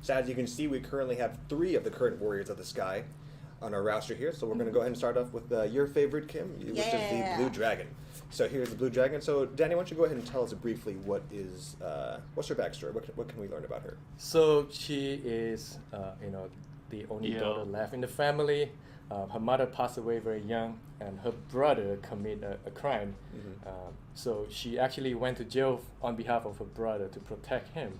So as you can see, we currently have 3 of the current Warriors of the Sky on our roster here. So we're going to go ahead and start off with your favorite, Kim, which is the Blue Dragon. So here's the Blue Dragon. So Danny, why don't you go ahead and tell us briefly what's her backstory? What can we learn about her? So she is, the only daughter left in the family. Her mother passed away very young, and her brother committed a crime. So she actually went to jail on behalf of her brother to protect him.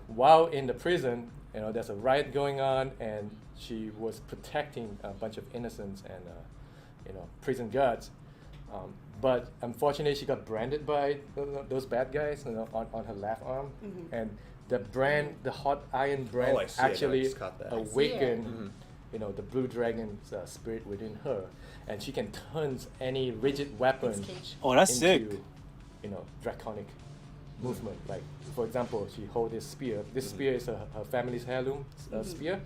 While in the prison, there's a riot going on, and she was protecting a bunch of innocents and prison guards. But unfortunately, she got branded by those bad guys on her left arm, and the hot iron brand actually awakened the Blue Dragon's spirit within her, and she can turn any rigid weapon that's sick. into draconic movement. Like, for example, she holds this spear. This spear is her family's heirloom spear.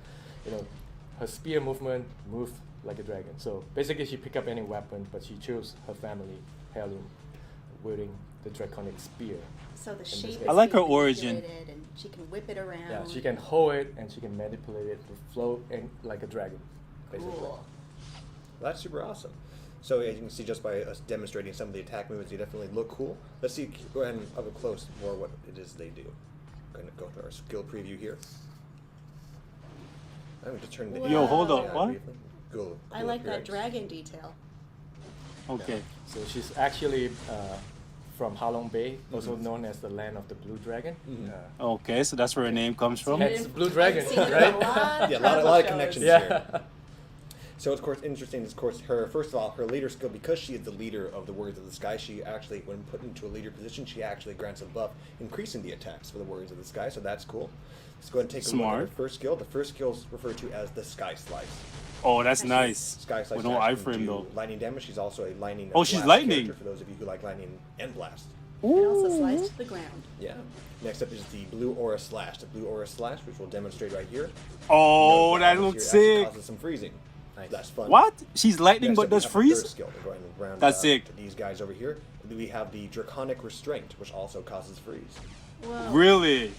Her spear movement moves like a dragon. So basically, she pick up any weapon, but she chose her family heirloom, wielding the draconic spear. So the shape. I like her origin. And she can whip it around. Yeah, she can hold it and she can manipulate it to float like a dragon, basically. Cool. Well, that's super awesome. So as you can see, just by us demonstrating some of the attack movements, they definitely look cool. Let's see, go ahead and up close more what it is they do. I'm going to go to our skill preview here. I'm going to turn the... Yo, hold up, what? Cool I like that appearance. dragon detail. Okay. Yeah. So she's actually from Halong Bay, also known as the land of the Blue Dragon. Okay, so that's where her name comes from. Hence Blue Dragon, I've seen it in right? a lot Yeah, a lot of shows. connections Yeah. here. So of course, interesting is, of course, first of all, her leader skill, because she is the leader of the Warriors of the Sky, she actually, when put into a leader position, she actually grants a buff, increasing the attacks for the Warriors of the Sky, so that's cool. Let's go ahead and take a look at her first skill. The first skill is referred to as the Sky Slice. Oh, that's nice. Sky Slice With no actually can iframe do though. lightning damage. She's also a lightning Oh, she's blast lightning. character, for those of you who like lightning and blast. And also slice to the ground. Yeah. Next up is the Blue Aura Slash. The Blue Aura Slash, which we'll demonstrate right here. Oh, You know, that here looks actually sick. Causes some freezing. Nice. That's fun. What? She's lightning Next but up, does we have the third freeze? skill. We'll go ahead and round That's sick. to these guys over here. And then we have the Draconic Restraint, which also causes freeze. Whoa. Really?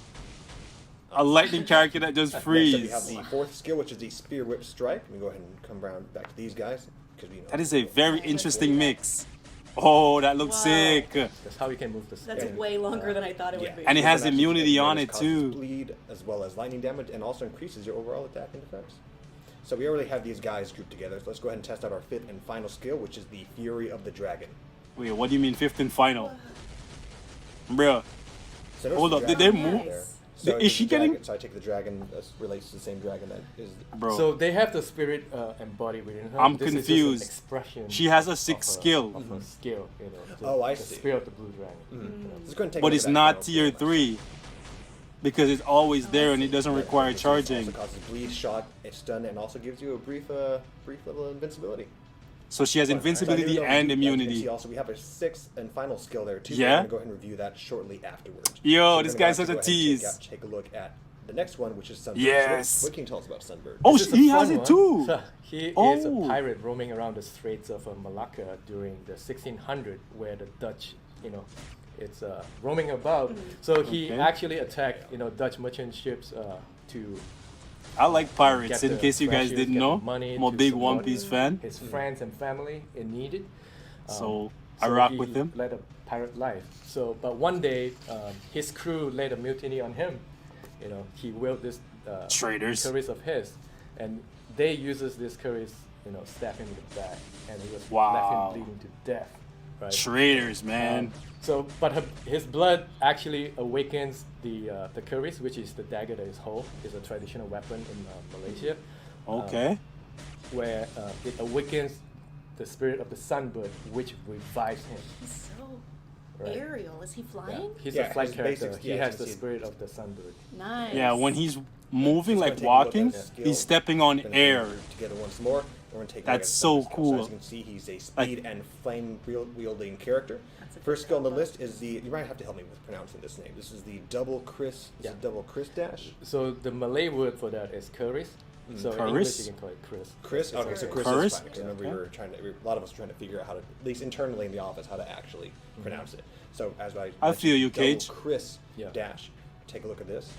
A lightning character that does Next up, freeze. we have the fourth skill, which is the Spear Whip Strike. Let me go ahead and come around back to these guys. Because we know That is a very interesting mix. Oh, that looks Wow. sick. That's how you can move the That's spear. way longer than I thought it Yeah. would be. And it has Weapon action immunity damage on it, causes too. Bleed as well as lightning damage, and also increases your overall attack and defense. So we already have these guys grouped together. So let's go ahead and test out our fifth and final skill, which is the Fury of the Dragon. Wait, what do you mean fifth and final? Bruh. So notice Hold the up, did dragon they right move? there. Is So I take she the dragon- getting- So I take the dragon that relates to the same dragon that is. Bro. So they have the spirit embodied within her. I'm This is just confused. an expression. She has a of sixth her- skill. Of her skill, Oh, I the see. spirit of the Blue Dragon. Let's go ahead and take a But look it's at that not final tier skill. 3. Because it's always there and it doesn't Right, require this charging. Also causes bleed, shock, stun, and also gives you a brief level of invincibility. So she has So invincibility even though and as you can see immunity. also, we have a sixth and final skill there too. Yeah? We're gonna go ahead and review that shortly afterwards. Yo, we're this gonna guy's have to such a go ahead and tease. take a look at the next one, which is Sunbird. Yes. So what can you tell us about Sunbird? Oh, This is a he has fun it one. too. So he is a Oh. pirate roaming around the Straits of Malacca during the 1600, where the Dutch, it's roaming about. So he Okay. actually attacked, Dutch merchant ships to I like pirates, get in the case you guys treasures, didn't get the know. money I'm a to big support One Piece fan. his friends and family in need. So I rock with him. Led a pirate life. So, but one day, his crew led a mutiny on him. He willed this Traitors. curries of his, and they uses this curries, stab him in the back, and he was left Wow. him bleeding to death. Right. Traitors, man. So, but his blood actually awakens the curries, which is the dagger that is whole. Is a traditional weapon in Malaysia. Okay. Where it awakens the spirit of the sunbird, which revives him. He's so Right. aerial. Is he flying? He's Yeah, a flight his character. basics- He yeah, has you the can see- spirit of the sunbird. Nice. Yeah, when he's moving, Just like gonna take a look walking, at his skill. he's stepping on Then we're air. gonna group together once more. We're gonna take a look That's at so Sunbird's skill. cool. So as you can see, he's a speed and flame wielding character. That's a good First skill on the combo. list is the. You might have to help me with pronouncing this name. This is the double Chris. Yeah. Double Chris dash. So the Malay word for that is curries. So in English Curries? you can call it Chris. Chris. Okay, so Chris Chris? is fine. Because remember, we were trying to. A lot of us were trying to figure out how to, at least internally in the office, how to actually pronounce it. So as I I feel you, double Cage. Chris Yeah. dash. Take a look at this.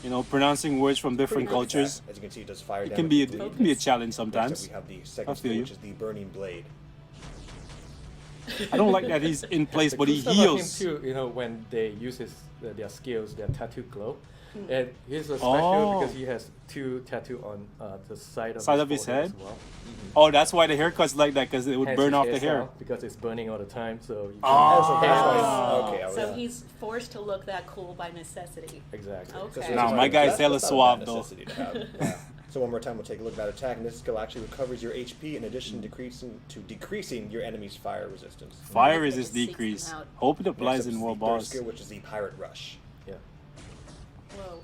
You know, pronouncing words from different Pretty good cultures. attack. As you can see, it does fire It damage. can be with bleed. a challenge Next up, sometimes. we have the I second feel skill, you. which is the Burning Blade. I don't like that he's in place, The but cool he stuff about him heals. too, you know, when they use their skills, their tattoo glow. And he's a special Oh. because he has 2 tattoo on the side of His forehead head? as well. Oh, that's why the haircut's like that, because it would Hence burn his off the hair. hairstyle, because it's burning all the time. So you Oh. Oh, so that's hairless. why- okay, I was- So he's forced to look that cool by necessity. Exactly. Okay. So it's Nah, just my like- guy's that's hella not a bad suave, though. necessity to have. Yeah. So one more time, we'll take a look at that attack, and this skill actually recovers your HP in addition to decreasing your enemy's fire resistance. Fire Nice. resist Seeks decrease. him out. Hope it Next applies up in is World the third Boss. skill, which is the Pirate Rush. Yeah. Whoa.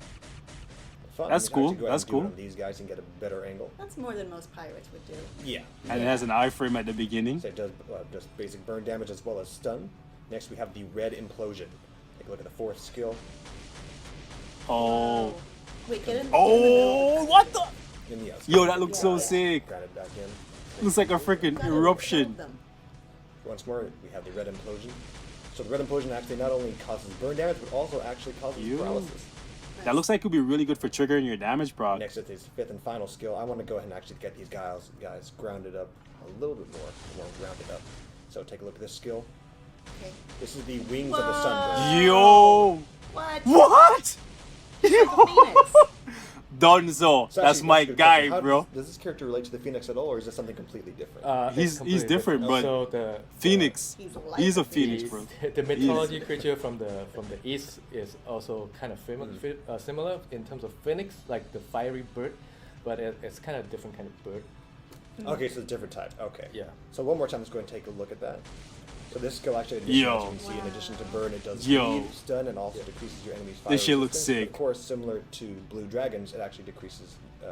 Fun. That's You can actually cool, go ahead that's and do it cool. on these guys and get a better angle. That's more than most pirates would do. Yeah. And it has an iframe at the beginning. So it does basic burn damage as well as stun. Next we have the Red Implosion. Take a look at the fourth skill. Whoa. Oh. Wait, get in. Oh, what the? And yeah, Yo, that looks so Yeah. sick. Grab it back in. Looks like a freaking eruption. Once more, we have the Red Implosion. So the Red Implosion actually not only causes burn damage, but also actually causes Yo. paralysis. That looks like it could be really good for triggering your damage proc. Next is his fifth and final skill. I want to go ahead and actually get these guys grounded up a little bit more grounded up. So take a look at this skill. Okay. This is the Wings of the Sunburst. Yo! What? What? It's like a phoenix. Dunzo. So That's actually, my a good guy, question. How bro. Does this character relate to the Phoenix at all, or is this something completely different? He's completely different, but So the Phoenix. He's He's a like phoenix, the- bro. The mythology creature from the east is also kind of similar in terms of phoenix, like the fiery bird, but it's kind of different kind of bird. Okay, so it's a different type. Okay. Yeah. So one more time, let's go ahead and take a look at that. So this skill actually, in addition, Yo. as you can see, in addition to burn, it does Yo. speed, stun, and also decreases your enemy's fire This shit looks resistance. But sick. of course, similar to Blue Dragons, it actually decreases, it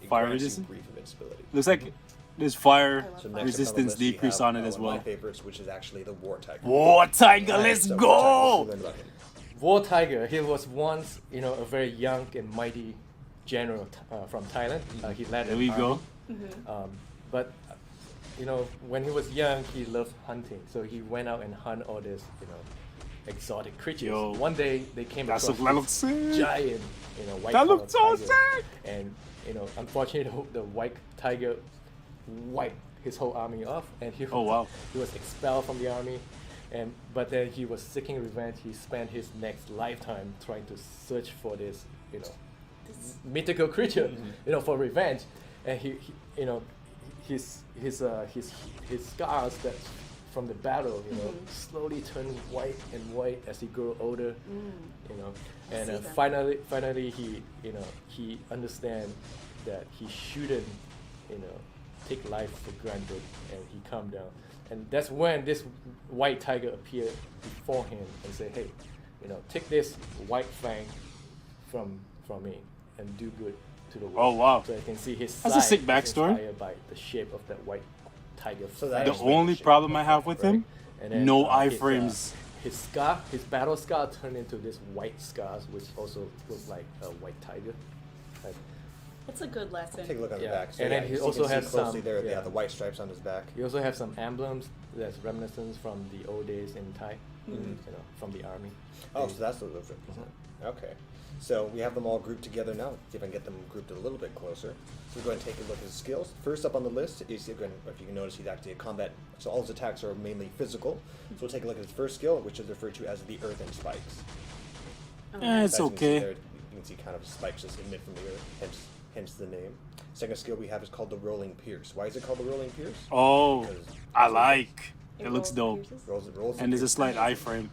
Fire grants you resistance? brief invincibility. Looks like there's fire I love So that. next resistance up on the list, we decrease have, on it as one of well. my favorites, which is actually the War Tiger. War Tiger, Alright, let's so go! War Tiger, let's learn about him. War Tiger. He was once, a very young and mighty general from Thailand. He led There an we go. army. But when he was young, he loved hunting. So he went out and hunt all this, exotic creatures. Yo. One day they came That across looks this sick. giant, white That looked so tiger. sick. And unfortunately, the white tiger wiped his whole army off, and he Oh, wow. he was expelled from the army. But then he was seeking revenge. He spent his next lifetime trying to search for this, This- mythical creature, for revenge. And his scars that from the battle, slowly turn white and white as he grew older, And see that. finally he understand that he shouldn't, take life for granted, and he calmed down. And that's when this white tiger appeared before him and said, "Hey, take this white fang from me and do good to the world." Oh, wow. So you can see his That's a size sick is backstory. inspired by the shape of that white tiger. So that fang. The only problem I have with him, And then, no his, iframes. His scar, his battle scar, turned into this white scars, which also look like a white tiger. Like, It's a good lesson. Take a look on Yeah. the back. So And yeah, then he you also can see has closely some- there. yeah. The white stripes on his back. he also have some emblems that's reminiscence from the old days in Thai, from the army. Oh, so that's what those represent. Okay. So we have them all grouped together now. See if I can get them grouped a little bit closer. So we're going to take a look at his skills. First up on the list is, again, if you can notice, he's actually a combat. So all his attacks are mainly physical. So we'll take a look at his first skill, which is referred to as the Earthen Spikes. It's As you can see okay. there, you can see kind of spikes just emit from the earth, hence the name. Second skill we have is called the Rolling Pierce. Why is it called the Rolling Pierce? Oh, Because I like. It It looks rolls dope. pierces? rolls And there's a pierce. slight iframe.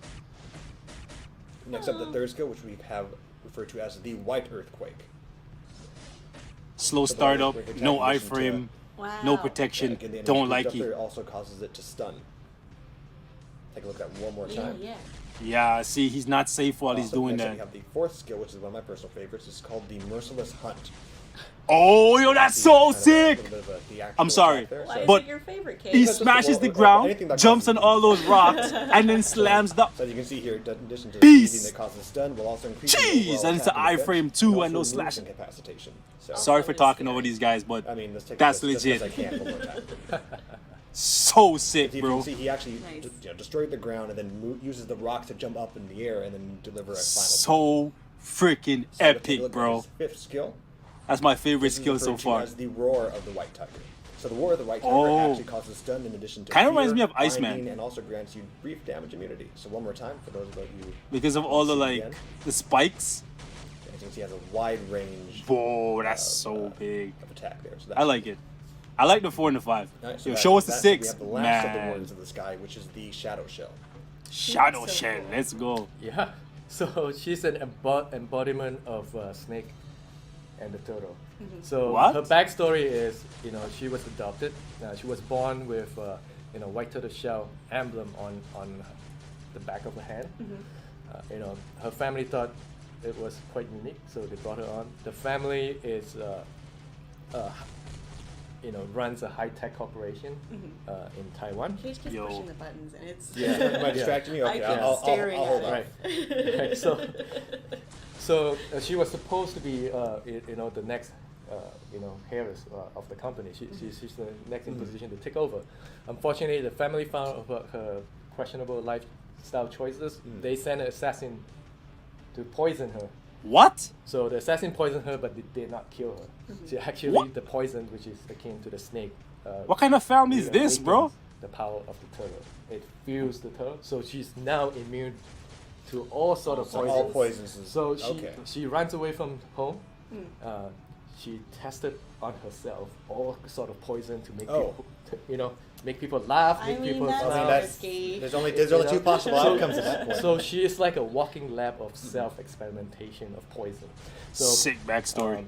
Next up, the third skill, which we have referred to as the White Earthquake. Slow So the startup, earthquake no attack in addition iframe, Wow. no Yeah, protection. again, the enemy Don't grouped like up there it. also causes it to stun. Take a look at that one more Yeah, time. yeah. Yeah, see, he's not safe while he's Also, doing next up that. we have the fourth skill, which is one of my personal favorites. It's called the Merciless Hunt. Oh, yo, that's See, so kind of a sick! little bit of the actual I'm sorry, attack there. Why So- is But it your favorite, Kate? He Because smashes well, the anything ground, that jumps causes on all bleed. those rocks, and then slams the. So as you can see here, in addition to Beast! using that causes stun, will also increase the Jeez, overall and it's the attack defense, iframe too, and no also removes slashing. incapacitation. So, Sorry for Always talking scary. over these guys, but I mean, let's take That's this just as legit. I can one more time. so If sick, you bro. can see, he actually Nice. destroyed the ground and then uses the rocks to jump up in the air and then deliver a final. So freaking So let's take a epic, look at bro. his fifth skill. That's my favorite This is skill so referred to far. as the Roar of the White Tiger. So the Roar of the White Tiger Oh. actually causes stun in addition to Kinda fear, reminds me of Iceman. binding, and also grants you brief damage immunity. So one more time for those of you. Because of all the See like again. the spikes. As you can see, he has a wide range Whoa, that's of, so big. of attack there. So I like it. I like the 4 and the 5. Alright, so Yo, that- show us the that's- 6, We have the last of the man. Warriors of the Sky, which is the Shadow Shell. Shadow So Shell, cool. let's go. Yeah. So she's an embodiment of Snake and the turtle. So What? her backstory is, she was adopted. She was born with, white turtle shell emblem on the back of her hand. Her family thought it was quite unique, so they brought her on. The family is, runs a high-tech corporation in Taiwan. Cage keeps Yo. pushing the buttons, and it's. Am I distracting you? Okay, I keep I'll staring hold at on. it. Right. So she was supposed to be, the next, heiress of the company. She's the next in position to take over. Unfortunately, the family found her questionable lifestyle choices. They sent an assassin to poison her. What? So the assassin poisoned her, but they did not kill her. She actually, What? the poison, which is akin to the snake. What kind of family is really this, bro? weakens the power of the turtle. It fuels the turtle, so she's now immune to all sort of So poisons. all poisons. Is, So she okay. she runs away from home. She tested on herself all sort of poison to make Oh. people, make people laugh, I make mean, people that's I mean, smile. that's, risky. there's only You two know? possible So- outcomes at that point. So she is like a walking lab of self-experimentation of poison. So Sick backstory.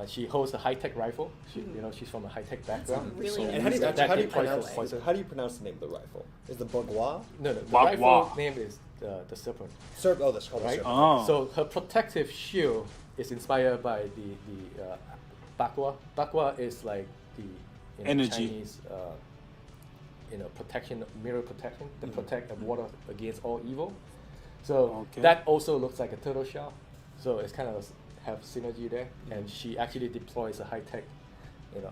she holds a high-tech rifle. She's from a high-tech background. really so and how do you, that how do you can poison- pronounce poison. how do you pronounce the name of the rifle? Is the Bagua? No, the Wah, rifle wah. name is the serpent. Oh, that's called the Right? serpent. Oh. So her protective shield is inspired by the Bakwa. Bakwa is like the Energy. Chinese protection, mirror protection to protect the water against all evil. So Okay. that also looks like a turtle shell. So it's kind of have synergy there. And she actually deploys a high tech,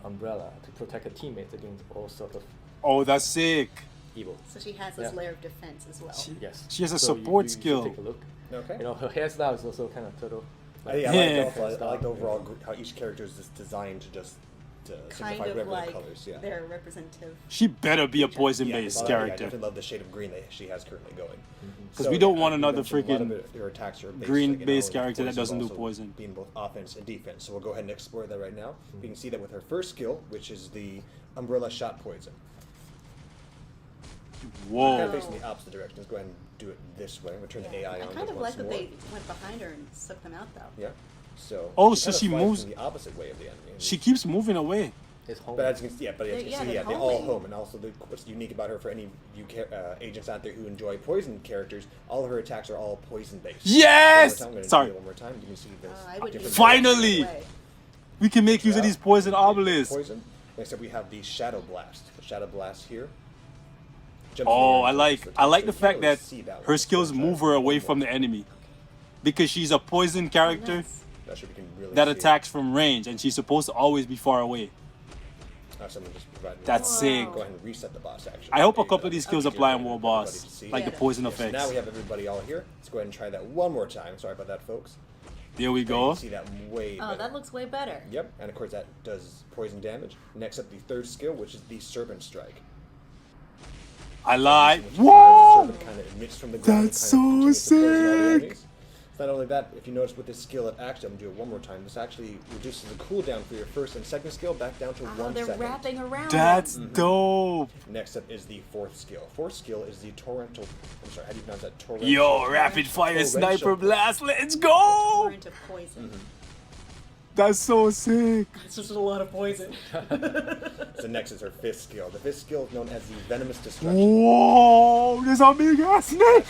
umbrella to protect her teammates against all sort of Oh, that's sick. evil. So she has this Yeah. layer of defense as well. Yes. She has a So support you should skill. Take a look. Okay. Her hairstyle is also kind of turtle. I Yeah. like the overall how each character is just designed to just Kind simplify of whatever like the colors. Yeah. their representative. She better be a Yeah, poison-based I character. definitely love the shade of green that she has currently going. 'Cause we don't want you another mentioned a lot of freaking her attacks are based, green-based on character that poison, doesn't but do also poison. being both offense and defense. So we'll go ahead and explore that right now. We can see that with her first skill, which is the umbrella shot poison. Kind of Whoa. facing the opposite direction. Let's go ahead and do it this way. We'll turn the AI I on. kind just of once like that more. they went behind her and sucked them out, though. Yeah. So. Oh, kind so of she flies moves- from the opposite way of the enemy. She keeps moving away. It's home. But as you can see, as you can Yeah, see, they're they all homing. home. And also, what's unique about her for any agents out there who enjoy poison characters, all of her attacks are all poison based. Yes! I'm going to Sorry. do it one more time. You can see this. I would different Finally! use it that way. We can make use of Yeah. these poison obelisks. Poison. Next up, we have the Shadow Blast. The Shadow Blast here. Jumps Oh, in I the like air, I like so the you fact can't really that see that her one. skills So I'm move trying her to away do from one the more. enemy. Because she's a poison character Nice. Not sure if we can really that see it. attacks from range, and she's supposed to always be far away. Someone just provided me That's that. sick. Go ahead and reset the boss action. I hope a There you couple go. of these skills Okay. apply on For War everybody Boss, to see. like the Yeah. poison So effects. now we have everybody all here. Let's go ahead and try that one more time. Sorry about that, folks. There we You go. can see that way Oh, better. that looks way better. Yep, and of course that does poison damage. Next up, the third skill, which is the Serpent Strike. I like. Which Whoa! The serpent kind of emits from the ground. That's and kind of so continues to poison all the sick! enemies. Not only that, if you notice with this skill, it actually, I'm going to do it one more time. This actually reduces the cooldown for your first and second skill back down to Oh, 1 they're second. wrapping around. That's them. dope. Next up is the fourth skill. Fourth skill is the torrential. I'm sorry, how do you pronounce that? Torrential. Yo, rapid fire Torrential sniper blast. Let's go. Torrent of poison. That's so sick. It's just a lot of poison. So next is her fifth skill. The fifth skill is known as the Venomous Destruction. Whoa, there's a big ass snake.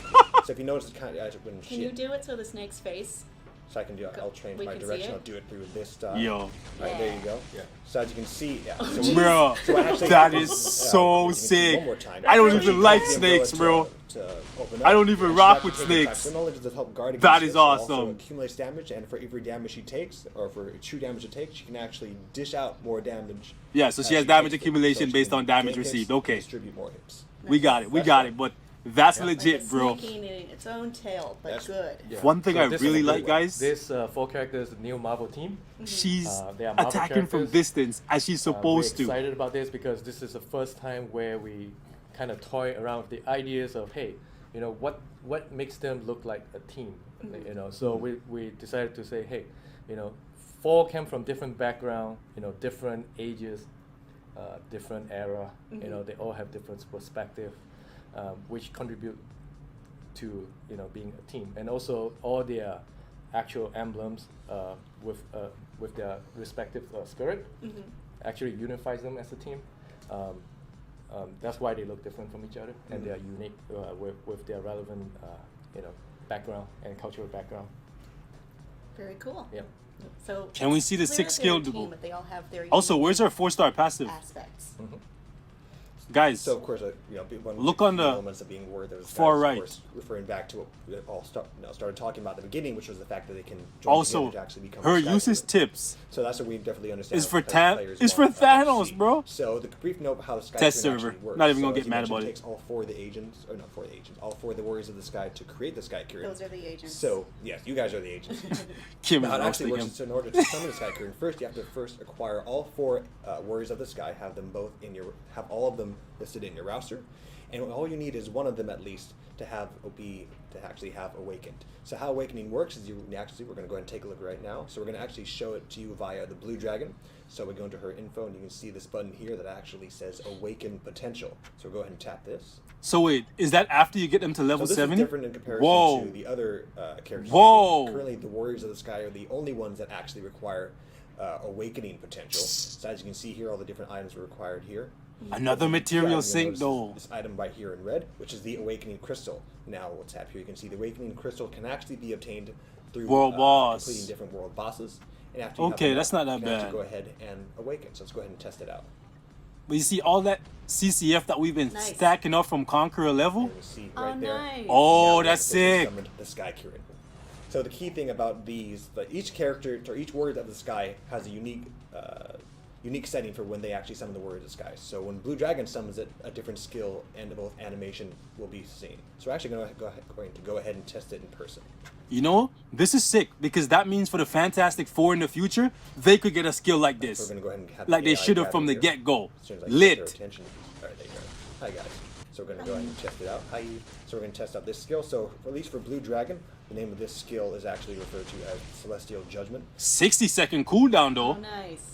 So if you notice, it's kind of when Can you do it so the snake's face? So I can do it. I'll change We my can see direction. it? I'll do it through this style. Yo, Right, there you go. Yeah. So as you can see, yeah. Oh, So geez. bro, so actually- that is you so can see sick. one more time. I don't That's even really like cool. snakes, bro. To open I up. don't even And she rock actually with takes snakes. attacks. Not only does it help guard against That is this, it also awesome. accumulates damage, and for every damage she takes, or for true damage it takes, she can actually dish out more damage. Yeah, so as she has takes damage it. accumulation So she based can on damage gain hits received. and Okay, Distribute more hits. we got it. We That's got right. it. But That's Yeah. legit, Like a bro. snake eating its own tail, but That's- good. Yeah. One thing I this really is- like, guys, This 4 characters new Marvel team. she's They are Marvel attacking from characters. distance as she's supposed we're to. excited about this because this is the first time where we kind of toy around with the ideas of, hey, you know, what makes them look like a team, you know. So we decided to say, hey, you know, 4 came from different background, you know, different ages, different era, you know, they all have different perspective, which contribute to, you know, being a team. And also all their actual emblems with their respective spirit actually unifies them as a team. That's why they look different from each other, and they are unique with their relevant, you know, background and cultural background. Very cool. Yeah. So Can we it's see the clear 6 that they're a skill team, duo? but they all have their Also, unique where's our 4-star passive? aspects. Guys, So of course, you know, one Look of on the elements of being worth of far of right. course, referring back to what we all started talking about at the beginning, which was the fact that they can join also, together to actually become her a Sky uses Hero. tips. So that's what we definitely understand. It's for what players It's for want, Thanos, see. bro. So the brief note of how the Sky Test Kyrian server. actually works. Not even So gonna as get you mad mentioned, about it it. takes all 4 of the agents, or not 4 of the agents, all 4 of the warriors of the sky to create the Sky Kyrian. Those are the agents. So yes, you guys are the agents. Kim is How it actually roasting works him. is in order to summon the Sky Kyrian, first you have to first acquire all 4 warriors of the sky, have all of them listed in your roster, and all you need is one of them at least to actually have awakened. So how awakening works is we're going to go ahead and take a look right now. So we're going to actually show it to you via the blue dragon. So we go into her info and you can see this button here that actually says awaken potential. So we'll go ahead and tap this. So wait, is that after you get them to level So this 70? is different in comparison Whoa. to the other characters. Whoa. Currently, the Warriors of the Sky are the only ones that actually require awakening potential. So as you can see here, all the different items are required here. Another material You'll sink notice though. This item right here in red, which is the Awakening Crystal. Now, we'll tap here. You can see the Awakening Crystal can actually be obtained through World boss. completing different world bosses. And after you have Okay, them that's up, not you that can actually bad. go ahead and awaken. So let's go ahead and test it out. But you see all that CCF that we've been Nice. stacking up from Conqueror level? And you see Oh, right there. nice. Oh, Now we that's have officially sick. summoned the Sky Kyrian. So the key thing about these, that each character or each warrior of the sky has a unique setting for when they actually summon the warrior of the sky. So when Blue Dragon summons it, a different skill and both animation will be seen. So we're actually going to go ahead and test it in person. You know, this is sick because that means for the Fantastic Four in the future, they could get a skill like So this. we're going to go ahead and have Like the they AI should have gather from the here. get-go. As soon as I get their Lit. attention. All right, there you go. Hi guys. So we're going to go ahead and test it out. Hi. So we're going to test out this skill. So at least for Blue Dragon, the name of this skill is actually referred to as Celestial Judgment. 60-second cooldown though. Oh, nice.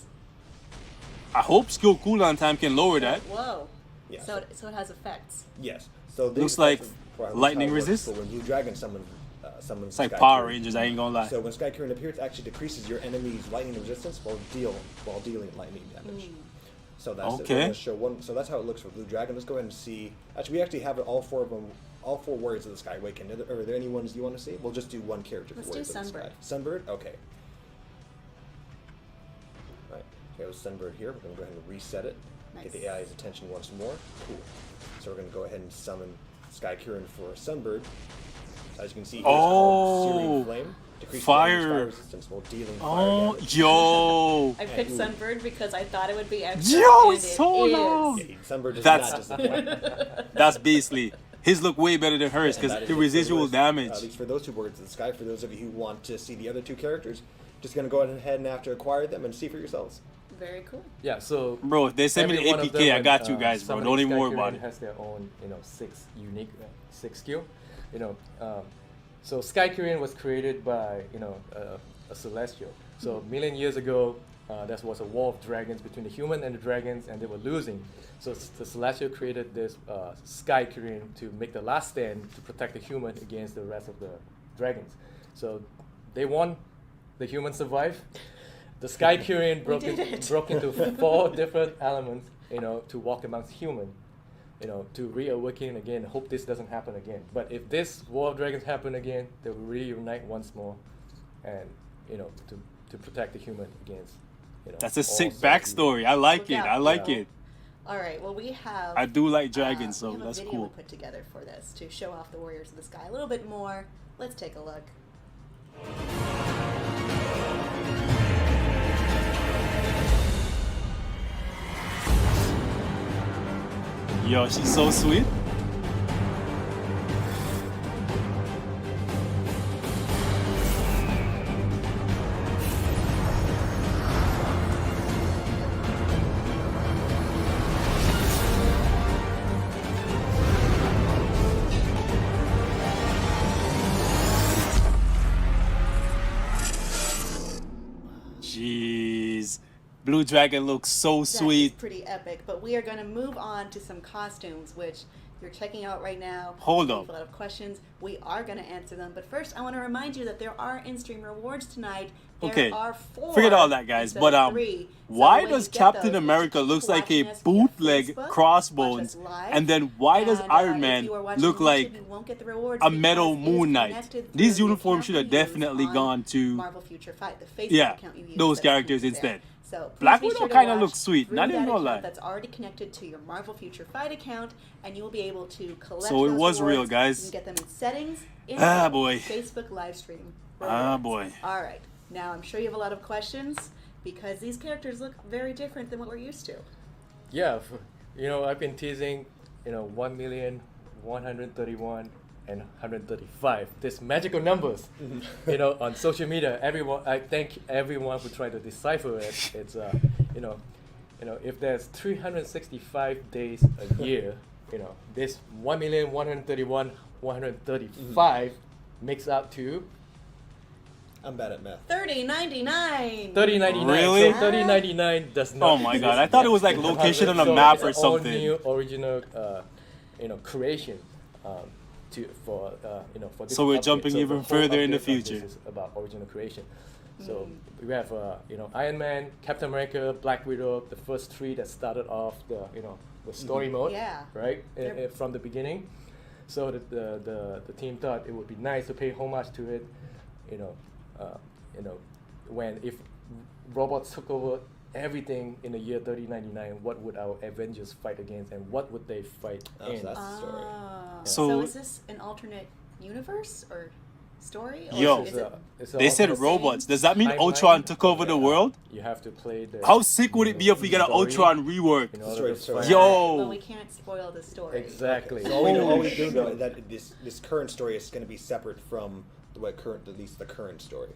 I hope skill cooldown time can lower that. Whoa. Yeah. So it has effects. Yes. So Looks these like effects are how it lightning works resist? for when Blue Dragon summons It's like Sky Power Kyrian. Rangers, I ain't gonna lie. So when Sky Kyrian appears, it actually decreases your enemy's lightning resistance while dealing lightning damage. So that's it. Okay. We're gonna show one. So that's how it looks for Blue Dragon. Let's go ahead and see. Actually, we actually have all 4 of them. All 4 warriors of the sky awakened. Are there any ones you want to see? We'll just do one character for Let's warriors do of the sky. Sunbird. Sunbird. Okay. Right. Okay, with Sunbird here, we're gonna go ahead and reset it. Get the Nice. AI's attention once more. Cool. So we're gonna go ahead and summon Sky Kyrian for Sunbird. So as you can see, here's called Searing Oh, Flame. Decreases fire. enemy's fire resistance while dealing fire Oh, damage. yo. I picked Ooh. Sunbird because I thought it would be extra. Yo, and it's so it long. is. Yeah, Sunbird does That's- not disappoint. That's beastly. His look way better than hers And because that is the it for residual those- damage. At least for those 2 words of the sky. For those of you who want to see the other 2 characters, just gonna go ahead and have to acquire them and see for yourselves. Very cool. Yeah, so Bro, if they send me every the one of APK, I them, got you guys, bro. summoning Don't even Sky worry about Kyrian it. has their own, 6 unique, 6 skill. So Sky Kyrian was created by, a celestial. So a million years ago, there was a war of dragons between the human and the dragons, and they were losing. So the celestial created this Sky Kyrian to make the last stand to protect the human against the rest of the dragons. So they won. The humans survived. The Sky Kyrian broke into 4 different elements, to walk amongst human, to reawaken again. Hope this doesn't happen again. But if this War of Dragons happen again, they will reunite once more, and to protect the human against. That's a all sick sorts of backstory. I like Look it. out, I like yeah. it. All right. Well, we have. I do like dragons, so we have that's a video cool. we put together for this to show off the Warriors of the Sky a little bit more. Let's take a look. Yo, she's so sweet. Jeez. Blue Dragon looks so That is sweet. pretty epic. But we are going to move on to some costumes, which you're checking out right now. Hold We up. have a lot of questions. We are going to answer them. But first, I want to remind you that there are in-stream rewards tonight. There Okay. are 4. Forget all that, guys. instead But of 3. So why the way does you get Captain those America is looks keep like a watching us via bootleg Facebook, watch Crossbones, us live, and then why does and, Iron if Man you are watching look YouTube, like you won't get the rewards a because metal it is Moon Knight? connected These through the uniforms account should have you use definitely on gone to Marvel Future Fight, the Facebook Yeah, account you use those that characters appears there. instead. So Black please be Widow sure to kinda watch looks sweet, through not that even gonna account lie. That's already connected to your Marvel Future Fight account, and you will be able to collect. So it those was real, rewards. guys. You can get them in settings. In Ah, boy. Facebook live stream. Ah, rewards. boy. All right. Now I'm sure you have a lot of questions because these characters look very different than what we're used to. Yeah, I've been teasing, 1,131 and 135. These magical numbers, on social media. I thank everyone who tried to decipher it. It's, if there's 365 days a year, this 1,131, 135 makes up to I'm bad at math. 3099. Really? So 3099 does not. Oh my exist God, I thought it was like yet. location on a So map it's or an something. All-new original, creation. For this So we're update. jumping So even the whole further in the update of this future. is about original creation. So we have Iron Man, Captain America, Black Widow, the first 3 that started off the story mode, Yeah. right, They're- from the beginning. So the team thought it would be nice to pay homage to it, if robots took over everything in the year 3099, what would our Avengers fight against, and what would they fight Oh, so in? that's the story. So- So is this an alternate universe or story? Or Yo. is it They said alternate robots. Does that mean timeline. Ultron took over the world? You have to play the. How sick would it be if we get an story Ultron rework? in order Story, to story. find- Yo. Well, we can't spoil the story. Exactly. So all we do shit. know is that this current story is going to be separate from at least the current story.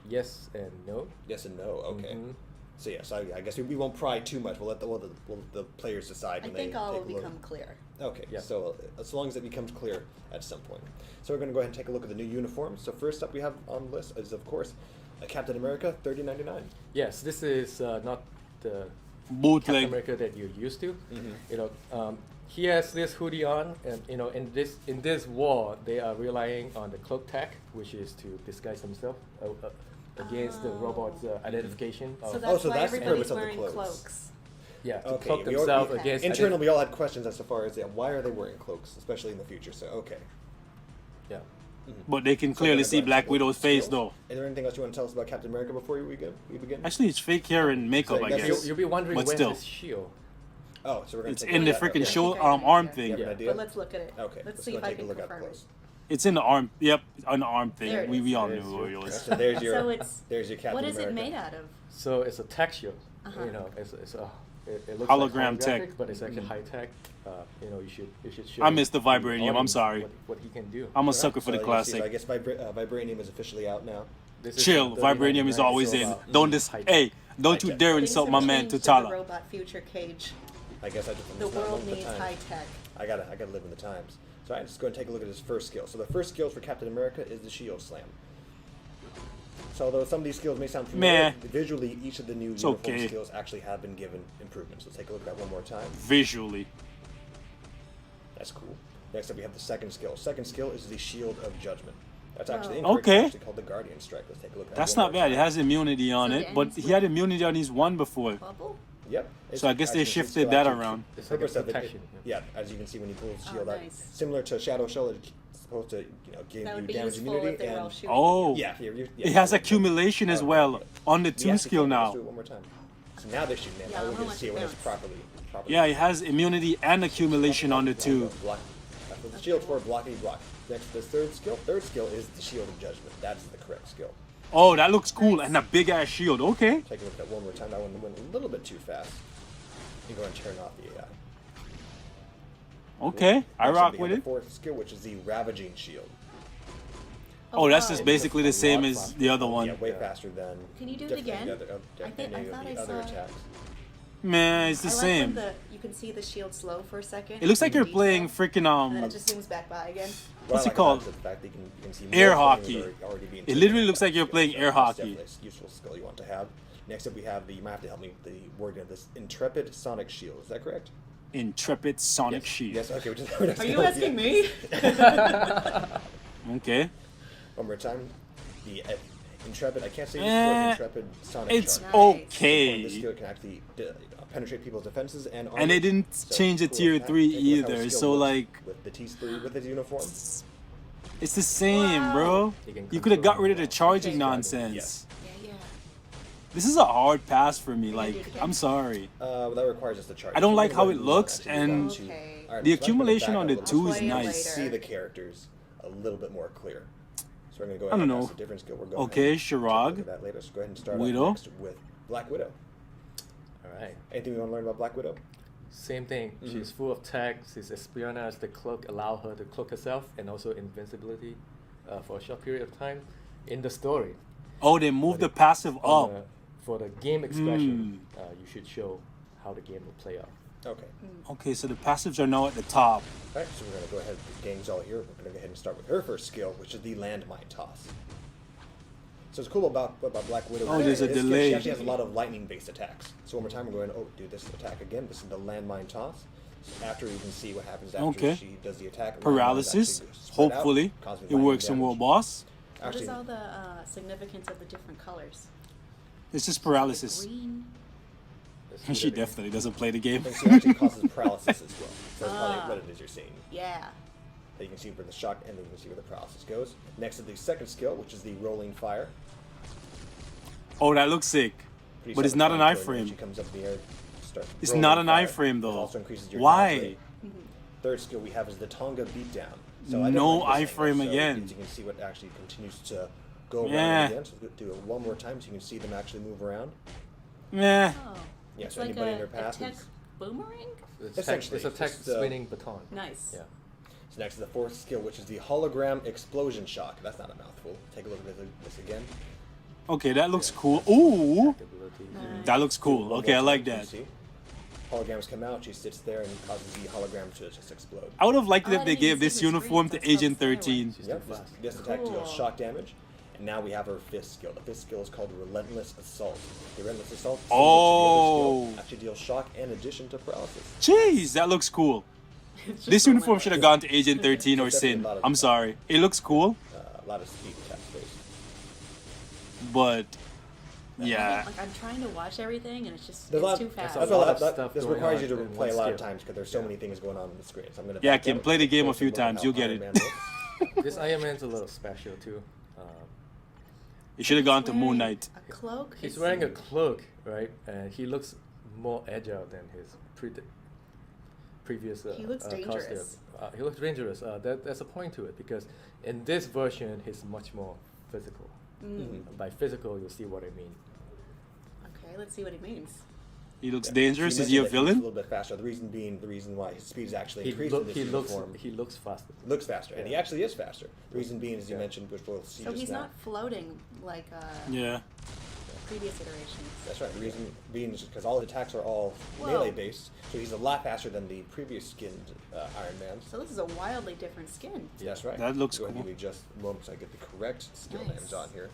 Yes and no. Yes and no. Okay. Mhm. So yes, I guess we won't pry too much. We'll let the players decide. I when think they all take will a look. become clear. Okay, Yeah. so as long as it becomes clear at some point. So we're going to go ahead and take a look at the new uniforms. So first up we have on the list is, of course, Captain America 3099. Yes, this is not the Captain Bootleg. America that you're used to. Mm-hmm. He has this hoodie on, and in this war, they are relying on the cloak tech, which is to disguise himself against the robot's identification. So Of, that's so why that's the everybody's purpose of the wearing cloaks. cloaks. yeah, to Okay, cloak we themselves already- against. Internally, we all had questions as far as why are they wearing cloaks, especially in the future. So okay. Yeah. But they can So clearly we're see gonna go Black into Widow's face skills. though. Is there anything else you want to tell us about Captain America before we begin? Actually, it's fake hair and makeup, So I I guess guess. You'll be wondering But where's still. his shield. Oh, so we're going It's to in the look at freaking that. show I think I know arm that. thing. You have an Yeah. idea? But let's look at it. Okay, Let's let's see go if and I take a can look up confirm it. close. It's in the arm. Yep, on the arm There thing. it We is. all There's knew where it your- was. So there's your So it's there's your Captain what is America. it made out of? So it's a tech shield. Uh-huh. It looks Hologram like tech. holographic, but it's actually Mhm. high tech. You should show. I miss the the vibranium, I'm audience sorry. What he can do. I'm a Alright, sucker for so the you see, classic. I guess Vibranium is officially out now. This is Chill, the vibranium is 3099, always so in. about Don't dis. high tech. Hey, don't you High-tech. dare Things insult have my man changed in the T'Challa. robot future cage. I guess I just The it's not world along with needs times. high tech. I gotta live in the times. So I'm just going to take a look at his first skill. So the first skill for Captain America is the Shield Slam. So although some of these skills may sound familiar, Meh. visually each of the new It's uniform okay. skills actually have been given improvements. Let's take a look at that one more time. Visually. That's cool. Next up we have the second skill. Second skill is the Shield of Judgment. That's actually Oh. incorrect. Okay. It's actually called the Guardian Strike. Let's take a look at that. That's one not more bad. It time. has immunity on So it, it but ends he had with- immunity on his one before. Yep. It's- So I guess as they you can see, shifted skill that actually- around. It's The like a purpose of it, protection. yeah, as you can see when he pulls the Oh, shield out, nice. similar to Shadow Shell, it's supposed to give That would you be damage useful immunity if they were all and shooting. Oh, yeah, it has accumulation as well on the We 2 actually skill can. Let's now. do it one more time. So now they're shooting it. Yeah, Now I we wanna can watch see it when it's bounce. properly. Yeah, it has immunity and accumulation on the 2. Block. That's what the shield for, blockity block. Next, the third skill is the Shield of Judgment. That's the correct skill. Oh, that looks cool. And a big ass shield. Okay. Take a look at that one more time. That one went a little bit too fast. You go and turn off the AI. Okay. I Next up, rock we with have it. the fourth skill, which is the Ravaging Shield. Oh, that's wow. just It's basically the a same lot as the other one. Yeah, way faster than. any of the I other thought I attacks. Man, it's the I like same. when you can see the shield slow for a second. It looks like you're Detail, playing freaking and then it just zooms back by again. What I What's it like called? about it is the fact that you can see Air more flames hockey. already being It taken literally out looks of like you're that playing skill, air so that's hockey. definitely a useful skill you want to have. Next up, we have you might have to help me with the wording of this Intrepid Sonic Shield. Is that correct? Intrepid Sonic Yes. Shield. Yes. Okay. Are you asking me? Okay. One more time. The Intrepid. I can't say Eh, this word. Intrepid Sonic It's Shield. Nice. Okay. This okay. skill can actually penetrate people's defenses and armor. And they didn't So, change the cool tier with that. 3 Take a look how either, his skill so looks like with the T3 with his uniform. it's the same, Wow. bro. You can You could have got control rid of the it. charging Okay. nonsense. Yes. Yeah. This is a hard pass for me. Can you do Like, it again? I'm sorry. Well, that requires us to charge. I don't So like we're how gonna it go ahead and looks, actually move on and to Okay. Ironman. the So I'm gonna accumulation back on up the a little two bit is Play it nice. later. See the characters a little bit more clear. So we're gonna go I ahead don't and know. pass a different skill. We're going Okay, ahead and take a look Shirag. at that later. So go ahead and start Widow. off next with Black Widow. All right. Anything you want to learn about Black Widow? Same thing. She's full of tech. She's espionage. The cloak allow her to cloak herself, and also invincibility for a short period of time in the story. Oh, they moved the passive On up. the- for the game expression, you should show how the game will play out. Okay. Okay, so the passives are now at the top. All right. So we're gonna go ahead. The gang's all here. We're gonna go ahead and start with her first skill, which is the landmine toss. So it's cool about Black Widow. Oh, there's a this skill, delay. She actually has a lot of lightning-based attacks. So one more time, we're going. Oh, do this attack again. This is the landmine toss. So after you can see what happens after Okay. she does the attack. Paralysis. landmines actually spread out, Hopefully, causing it lightning works in damage. World Boss. What is Actually, all the significance of the different colors? It's just The paralysis. green. Let's do She that again. definitely doesn't play the game. and she actually causes paralysis as well. So that's probably what it is you're seeing. Yeah. That you can see where the shock, and then you can see where the paralysis goes. Next is the second skill, which is the rolling fire. Oh, that looks sick. Pretty But it's not an self-explanatory. When iframe. She comes up in the air, starts It's rolling not an fire. iframe It though. also increases your Why? dodge rate. Third skill we have is the Tonga beatdown. So I No don't like this iframe angle, so again. You can see what actually continues to go around Yeah. again. So we'll do it one more time so you can see them actually move around. Meh. Oh. Yeah, It's so like anybody in a their path tech is- boomerang? It's Essentially, it's a tech just, spinning baton. Nice. Yeah. So next is the fourth skill, which is the hologram explosion shock. That's not a mouthful. Take a look at this again. Okay, that looks cool. Ooh, Attack ability. Nice. that looks cool. One Okay, I more like time, that. so you see. Holograms come out, she sits there and causes the hologram to just explode. I would have liked it Oh, if I they didn't gave even this see the uniform screen. to That's Agent how it's 13. She's Yep, too fast. this attack Cool. deals shock damage. And now we have her fifth skill. The fifth skill is called Relentless Assault. The Relentless Assault similar to the Oh. other skill, actually deals shock in addition to paralysis. Jeez, that looks cool. It's just This uniform should have relentless. gone to Agent 13 or It's definitely Sin. a lot of- I'm sorry. It looks cool, A lot of speed attack space. but yeah. Like I'm trying to watch everything and it's just There's a it's lot, too fast. There's that's a a lot lot of that, stuff this going requires you on to in play a one lot of skill. times because there's so Yeah. many things going on on the screen. So I'm gonna Yeah, back Kim, up play the and game a closer few look at times, how you'll get Iron it. Man looks. This Iron Man's a little special too. It should have gone to He's Moon wearing Knight. A cloak. He's It's- wearing a cloak, right? And he looks more agile than his previous He looks costume. dangerous. He looks dangerous. There's a point to it because in this version he's much more physical. By physical, you'll see what I mean. Okay, let's see what he means. He looks Yeah. dangerous. You Is he a mentioned that he's villain? a little bit faster. The reason being, the reason why his speed is actually He, increased look, in this he looks uniform. he looks faster. Looks faster, and he Yeah. actually is faster. The reason being, as you Yeah. mentioned, which we'll see So just he's now. not floating like Yeah. previous iterations. That's right. The reason being is because all his attacks are all Whoa. melee based, so he's a lot faster than the previous skinned Iron Man. So this is a wildly different skin. Yeah, that's right. That looks Go ahead and cool. give me just a moment so I get the correct skill Nice. names on here.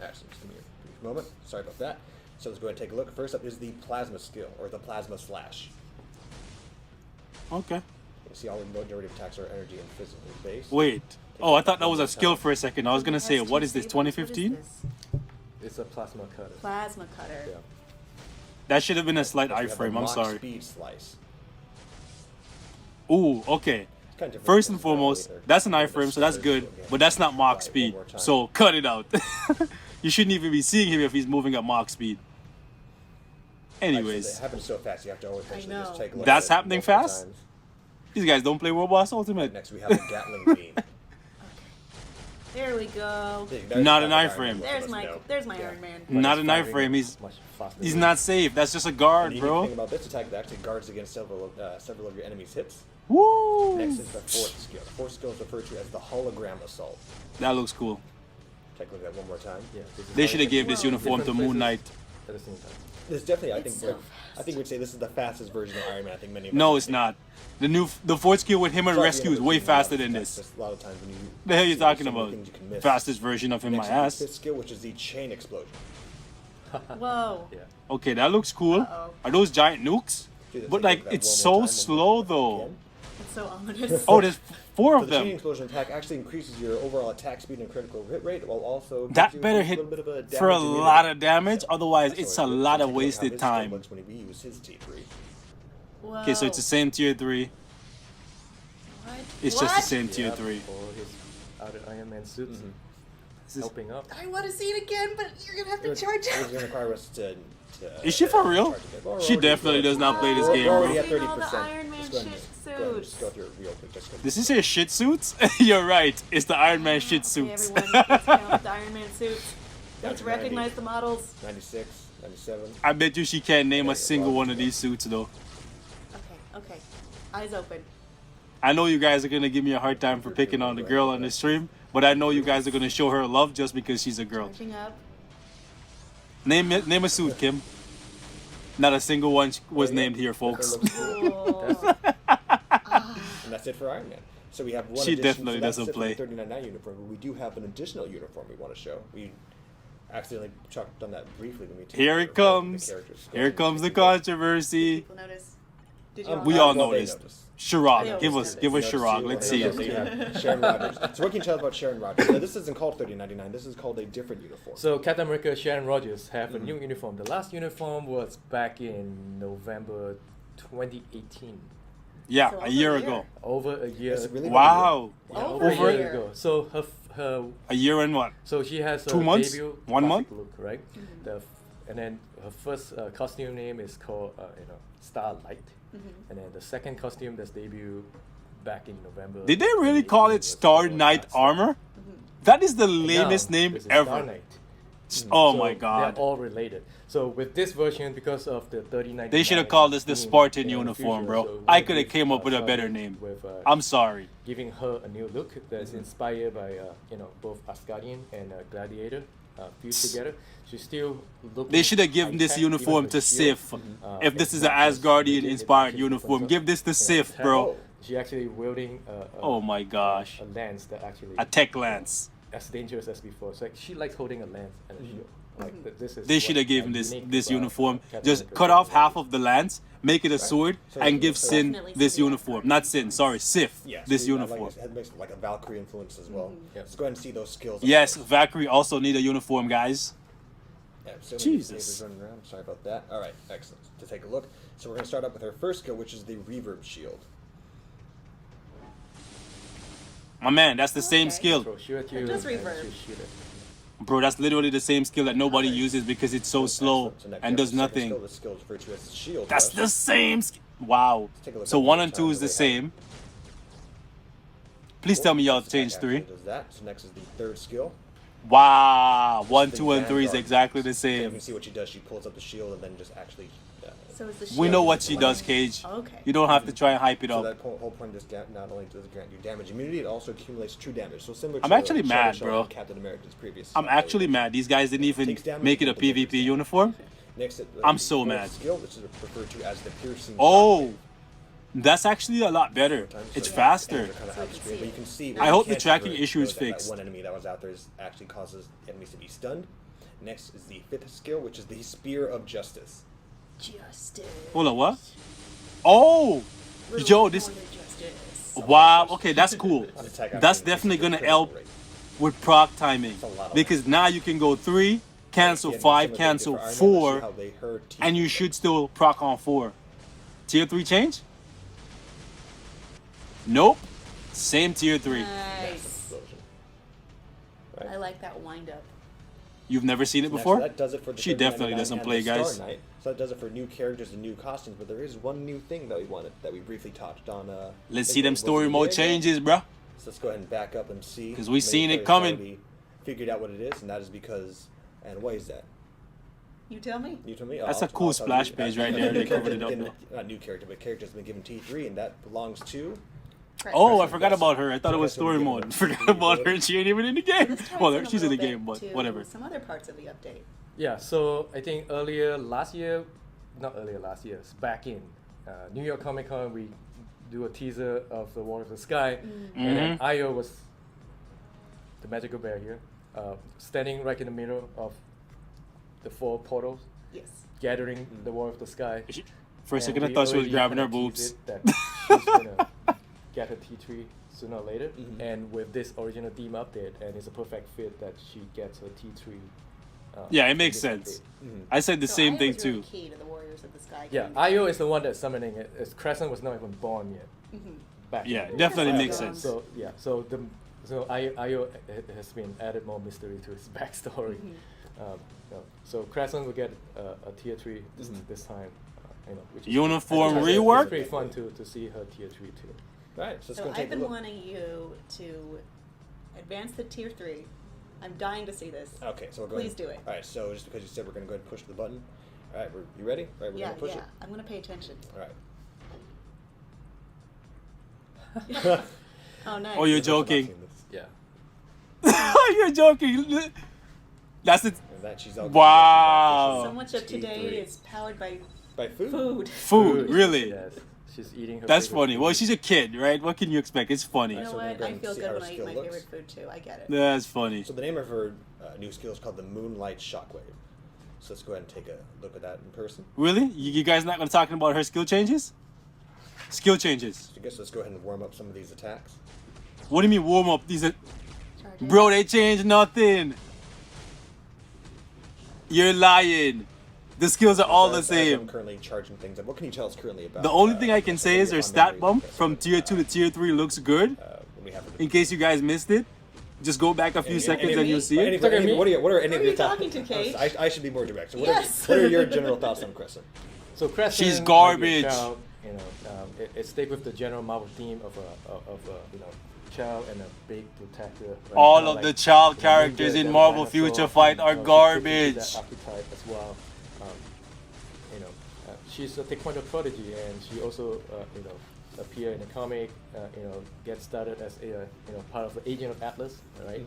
Actually, just give me a brief moment. Sorry about that. So let's go ahead and take a look. First up is the plasma skill, or the plasma slash. Okay. You can see all the majority of attacks are energy and physical based. Wait. Oh, I thought that was a skill for a second. I was gonna say, Has what two is this? sabers. What is 2015? this? It's a plasma cutter. Plasma cutter. Yeah. That should have been a slight Next, we have the iframe. I'm Mach sorry. Speed slice. Ooh, okay. It's kind of different First from and the Power foremost, Leader. that's an Or the iframe, so that's Scissors good. again. But that's not Mach Right, speed. one more time. So cut it out. You shouldn't even be seeing him if he's moving at Mach speed. Like I said, Anyways, it happens so fast. You have to always actually just know. take a look. That's at it happening multiple fast? times. these guys don't play World Boss Ultimate. Next, we have the Gatling beam. There we go. There's Not an Iron iframe. Man, There's let us my know. Yeah. Iron Man. But Not his an firing iframe. is much faster He's than- not safe. That's just a And guard, the bro. unique thing about this attack, it actually guards against several of your enemy's hits. Woo! Next is the fourth skill. The fourth skill is referred to as the hologram assault. That looks cool. Take a look at that one more time. Yeah, this is They how should you have gave can- this uniform to different Moon places Knight. At the same time. This definitely, It's so I think we'd say this is the fastest version of Iron Man. I think many of us No, would it's think. not. The fourth skill with him and Sorry, rescue is yeah, way but faster there's than just this. a lot of times when you The hell you see talking so many about? things you can miss. Fastest version of him, my Next is the ass. fifth skill, which is the chain explosion. Whoa. Yeah. Okay, that looks cool. Uh-oh. Are those giant nukes? Dude, But let's like, take that it's one so more time. slow though. Again. It's so ominous. Oh, there's 4 So of the chain them. explosion attack actually increases your overall attack speed and critical hit rate, while also gives That you better a hit little bit of a for a damage immunity. lot of damage. Otherwise, That's it's what a it is. lot So of take a look how wasted his skill time. looks when we use his T3. Whoa. Okay, so it's the same tier 3. What? It's what? just the same tier Yeah, 3. for his outer Iron Man suits, This is- helping up. I want to see it again, but you're gonna have to charge It's up. going to require us to Is she for real? charge a bit. Well, we're She already- definitely does not play this we're game, already bro. at 30%. All the Iron Man Just go ahead and- shit go ahead and suits. just go through it real quick. Just go This is a shit suits? You're right. It's the Iron Man shit Okay, suits. everyone, let's count the Iron Man suits. Down Let's to 90. recognize the models. 96, 97. I bet you she can't name There a you go. single one of these suits though. Okay. Eyes open. I know you guys are gonna give me a hard time for picking on the girl on the stream, but I know you guys are gonna show her love just because she's a girl. Charging up. Name a suit, Kim. Not a single one was Yeah, named here, that folks. looks cool. Cool. And that's it for Iron Man. So we have one She addition, definitely so that's doesn't it for the play. 39 uniform, but we do have an additional uniform we want to show. We accidentally talked on that briefly when we Here it comes. Here comes the controversy. People notice. Did you We all all well, they noticed. noticed. Shirag, They give always us notice. Shirag. Let's see So it. you have Sharon Rogers. So what can you tell us about Sharon Rogers? Now, this isn't called 3099. This is called a different uniform. So Captain America Sharon Rogers have a Mm-hmm. new uniform. The last uniform was back in November 2018. Yeah, So a over year a ago. year. Over a year. Is it really Wow. Yeah, Over over a a year. year ago. So her A year and what? so she has a 2 months? debut 1 month? classic look, right? And then her first costume name is called Starlight, and then the second costume that's debuted back in November. Did they really call 2018 it was Star called Knight Star. Armor? That is the And lamest now name this is ever. Star Knight. Oh So my god. They're all related. So with this version, because of the 39, They should have called this the Spartan uniform, bro. I could have came up with a better name. With, I'm sorry. giving her a new look that's inspired by both Asgardian and Gladiator fused together. She's still looking. They should have given this high-tech, even uniform her to shield, Sif. If If this is an Asgardian inspired uniform, give this to Sif, bro. She actually wielding Oh my gosh. a lance that actually A tech lance. as dangerous as before. It's like she likes holding a lance and a shield. Like this is They what, should have given unique this about, uniform. Captain Just America cut off Sharon half of the lance, make it a sword, So and give Sin Definitely this see that. uniform. Not Sin, sorry, Sif. Yes, This I like uniform. it. It makes like a Valkyrie influence as well. Yeah. Let's go ahead and see those skills. Yes, Valkyrie also need a uniform, guys. Yeah, so many Jesus. sabers running around. Sorry about that. All right, excellent. To take a look. So we're going to start up with our first skill, which is the Reverb Shield. My man, that's the same Okay. skill. Throw shield at you It does and reverb. she shoot it. Bro, that's literally the same skill that nobody uses because it's so slow Excellent. So next and we have does the second nothing. Skill. This skill is referred to as Shield That's Rush. the same Wow. Take a look So at 1 the and 2 time is the that they have. same. Please tell me y'all This changed attack 3. actually does that. So next is the third skill. Wow. 1, The 2, and 3 is Vanguard. exactly the So you same. can see what she does. She pulls up the shield and then just actually. So is the shield We know what just she one- does, Cage. Okay. You don't have to try and hype it So up. that whole point of this not only does it grant you damage immunity, it also accumulates true damage. So similar to I'm actually the mad, Shadow bro. Shadow Captain America's previous. I'm actually mad. These guys didn't even Takes damage make it a but the difference PvP is- uniform. Next, I'm the so fourth mad. Skill, which is referred to as the piercing. Oh, that's actually a lot better. Sometimes, It's so faster. enemies are kind of So out you of can screen, see but it. you can see. I when hope you the can't tracking convert, issue you is know that fixed. One enemy that was out there actually causes enemies to be stunned. Next is the fifth skill, which is the Spear of Justice. Justice. Hold on, what? Oh, Little yo, this. more than justice. Wow. Okay, that's cool. On attack That's after definitely increases gonna critical help rate. with proc timing a lot of because now you can go 3, cancel Again, 5, similar to cancel for Iron Man, let's see 4, how they hurt teeth. and you should still proc on 4. Tier 3 change? Nope. Same tier 3. Massive Nice. explosion. I Right? like that wind up. You've never seen it Next, before? that does it for the She 39 definitely doesn't and play, the Star guys. Knight. So that does it for new characters and new costumes. But there is one new thing that we wanted that we briefly touched on. Let's I see think them it was story a mode year ago. changes, bruh. So let's go ahead and back up and see. 'Cause we seen Maybe it Claire's coming. already Figured out what it is, and that is because. And what is that? You tell me. You tell me. That's I'll- a cool I'll tell splash you. page right New there. They character covered it up, has been- though. Not new character, but character has been given T3, and that belongs to. Oh, I Person forgot about her. I thought it was Person story beginning mode. of Forgot the about her. game. and She ain't even in the game. This ties Well, in a she's in the little game, bit but to whatever. Some other parts of the update. Yeah, so I think back in New York Comic Con, we do a teaser of the War of the Sky, and then Io was the magical bear here, standing right in the middle of the 4 portals, Yes. gathering the War of the Sky. For a And second, I we thought she was already grabbing her kinda boobs. teased it that she's gonna get her T3 sooner or later, and with this original theme update, and it's a perfect fit that she gets her T3. Yeah, it in makes this sense. update. I said the So same Io thing was really too. key to the Warriors of the Sky. Yeah, game. Io is the one that's summoning it. Crescent was not even born yet. Back Yeah, then. definitely makes Yeah. sense. So Io has been added more mystery to his backstory. So Crescent will get a tier 3 this time. Which is Uniform it's rework? pretty fun to see her tier 3 too. Right, so let's So go I've take a been look. wanting you to advance the tier 3. I'm dying to see this. Okay, so we'll go Please ahead. do it. All right, so just because you said we're going to go ahead and push the button. All right, you ready? All right, we're Yeah, going to push yeah. I'm gonna pay attention. it. All right. Oh, nice. Oh, you're I've not joking. seen this. Yeah. You're joking. That's it. And that she's all Wow. So much of today T3. is powered by By food. food. Food, really? Yes. She's eating her. That's favorite funny. Well, food. she's a kid, right? What can you expect? It's funny. You know So we're what? gonna I go feel and see good how when her I eat skill my looks. favorite food too. I get it. That's funny. So the name of her new skill is called the Moonlight Shockwave. So let's go ahead and take a look at that in person. Really? You guys not gonna talk about her skill changes? Skill changes. So I guess let's go ahead and warm up some of these attacks. What do you mean warm up? These are, Charge it. bro. They changed nothing. You're lying. The skills are all So the as I'm same. currently charging things up. What can you tell us currently about? The only thing I can say is her her stat bump from tier 2 to tier 3 looks good. when we have her. In case you guys missed it, just go back a few seconds and you'll see Any, it. any, what are any Who of are your you thoughts? talking to, Kate? I should be more direct. So Yes. what are your general thoughts on Crescent? So Crescent She's might be a garbage. child, it stick with the general Marvel theme of child and a big protector. Right? All Kinda of the child characters Ninja, in Devil Marvel Dinosaur, Future Fight are she fits into garbage. that archetype as well. She's a taekwondo prodigy, and she also appear in the comic. Get started as a part of the Agent of Atlas. Right.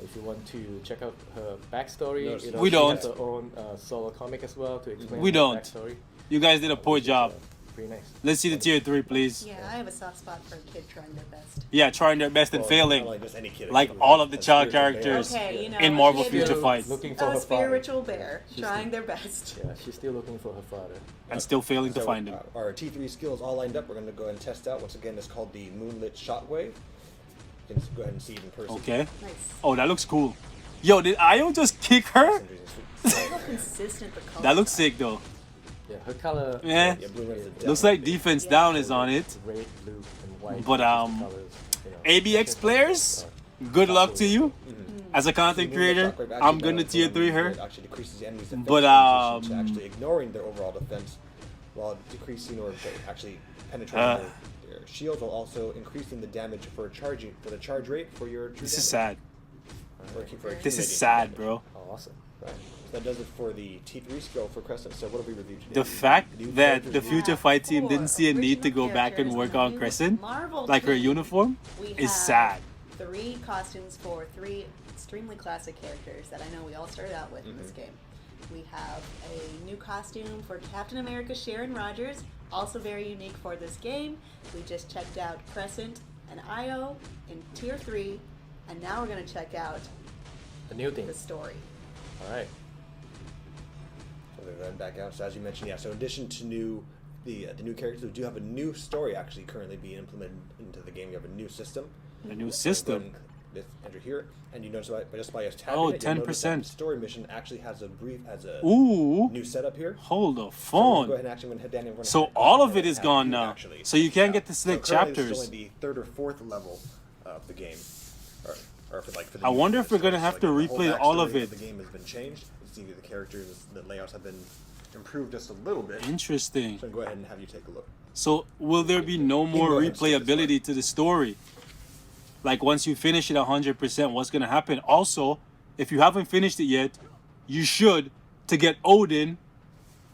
If you want to check out her backstory, No, we she don't. has her own solo comic as well to explain We her don't. backstory. You guys did a poor which is, job. Pretty nice. Let's see the tier 3, please. Yeah, I have a soft spot for a kid trying their best. Yeah, trying their best and Well, failing. not like just any kid, Like a kid all with of the a child spiritual bear. characters Okay, you know, in a Marvel kid Future who's Fight. Looking for A her spiritual father. bear She's trying the- their best. Yeah, she's still looking for her father. And still failing to So, find him. Our T3 skills all lined up. We're going to go ahead and test out. Once again, it's called the Moonlit Shockwave. You can go ahead and see it in person. Okay. Nice. Oh, that looks cool. Yo, did Io just kick her? Look how consistent the color. That looks sick though. Yeah, her color. Yeah. Yeah, blue is a Looks like definite defense Yeah. down is on it. Red, blue, and white. But, which is the colors, ABX players, good luck to you. As a content creator, I'm gonna tier 3 her. It actually decreases the enemy's defense But, to actually ignoring their overall defense while decreasing or actually penetrating their shields while also increasing the damage for the charge rate for your true This is damage. sad. Or for This is accumulating sad, damage. bro. Oh, awesome. Right. So that does it for the T3 skill for Crescent. So what have we reviewed today? The fact New that characters the we- Future Fight team didn't see a need to go back and work on Crescent, like her uniform, is sad. 3 costumes for 3 extremely classic characters that I know we all started out with in this game. We have a new costume for Captain America Sharon Rogers, also very unique for this game. We just checked out Crescent and Io in tier 3, and now we're going to check out The new thing. the story. All right. So they're going back out. So as you mentioned, yeah. So in addition to the new characters, we do have a new story actually currently being implemented into the game. We have a new system. A new So system. let's enter here, and you notice just by us tapping Oh, it, you'll notice that 10%. the story mission actually has a Ooh, new setup here. hold the So we'll go phone. ahead and actually head down and run So ahead all of and it is have gone you now. actually. So you can't get to select so currently chapters. This is only the 3rd or 4th level of the game, or for the I new wonder if we're story. gonna have So, to like, the whole replay all of backstory it. The game has been changed. You see the characters, the layouts have been improved just a little bit. Interesting. So I'll go ahead and have you take a look. So will there be no more go ahead and skip this one. replayability to the story? Like once you finish it 100%, what's gonna happen? Also, if you haven't finished it yet, you should to get Odin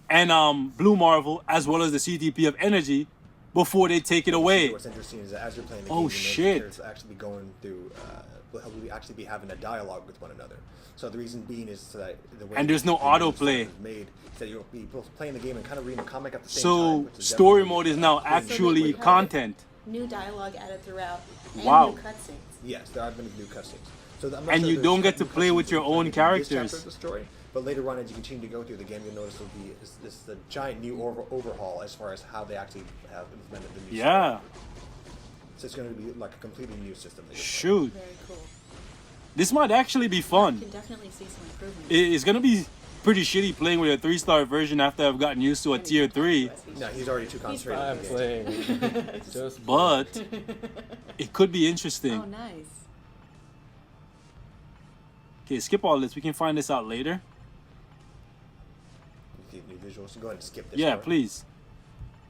and Blue Marvel as well as the CTP of Energy before they take it away. What's interesting is that as you're playing the game, Oh, you notice shit. the characters will actually be going through will actually be having a dialogue with one another. So the reason being is that the way And there's no the autoplay. is made, so you'll be both playing the game and kind of reading a comic at the same time. So which is story definitely, mode is now big. actually we have content. New dialogue added throughout. And Wow. new cutscenes. Yes, there have been new cutscenes. So I'm not And sure you there's don't get to new play with cutscenes your own in this chapter characters. of the story, but later on, as you continue to go through the game, you'll notice there'll be this the giant new overhaul as far as how they actually have implemented the new Yeah. story. So it's going to be like a completely new system. that you're Shoot. Very cool. This might actually be You fun. can definitely see some improvements. It's gonna be pretty shitty playing with a 3-star version after I've gotten used to a tier 3. playing. No, he's already too concentrated. I'm on the game. playing. Just But it could be Oh, interesting. nice. Okay, skip all this. We can find this out later. You see new visuals. So go ahead and skip this. Yeah, part. please.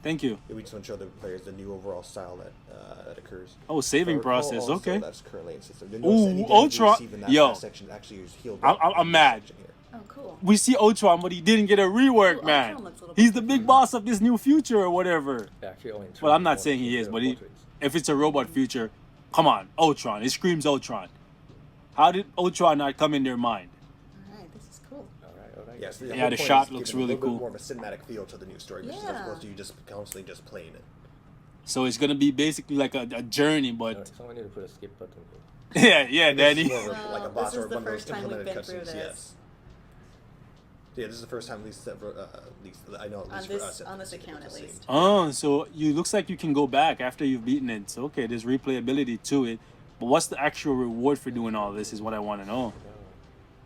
Thank you. We just want to show the players the new overall style that occurs. Oh, saving If I recall, process. also, Okay. That's currently in system. Ooh, Ultron- yo. Section actually is healed. I'm up in this mad. section here. Oh, cool. We see Ultron, but he didn't get a rework, Ooh, man. Ultron looks a little He's bit the big boss of this new future or whatever. actually only Well, I'm not saying he is, but if it's a robot future, come on, Ultron. It screams Ultron. How did Ultron not come in their mind? Alright, this is cool. All right. Yes, Yeah, whole the point shot is looks giving really a little cool. bit more of a cinematic feel to the new story, which is as Yeah. opposed to you just constantly just playing it. So it's gonna be basically like a journey, but Someone need to put a skip button. yeah, This is Danny. more of a- like a Well, boss this or is the one of those first time we've implemented been through cutscenes. this. Yes. Yeah, this is the first time, at least I know. At On least for this, us, on this it's account at the same. least. Oh, so you looks like you can go back after you've beaten it. So okay, there's replayability to it. But what's the actual reward for doing all this is what I want to know.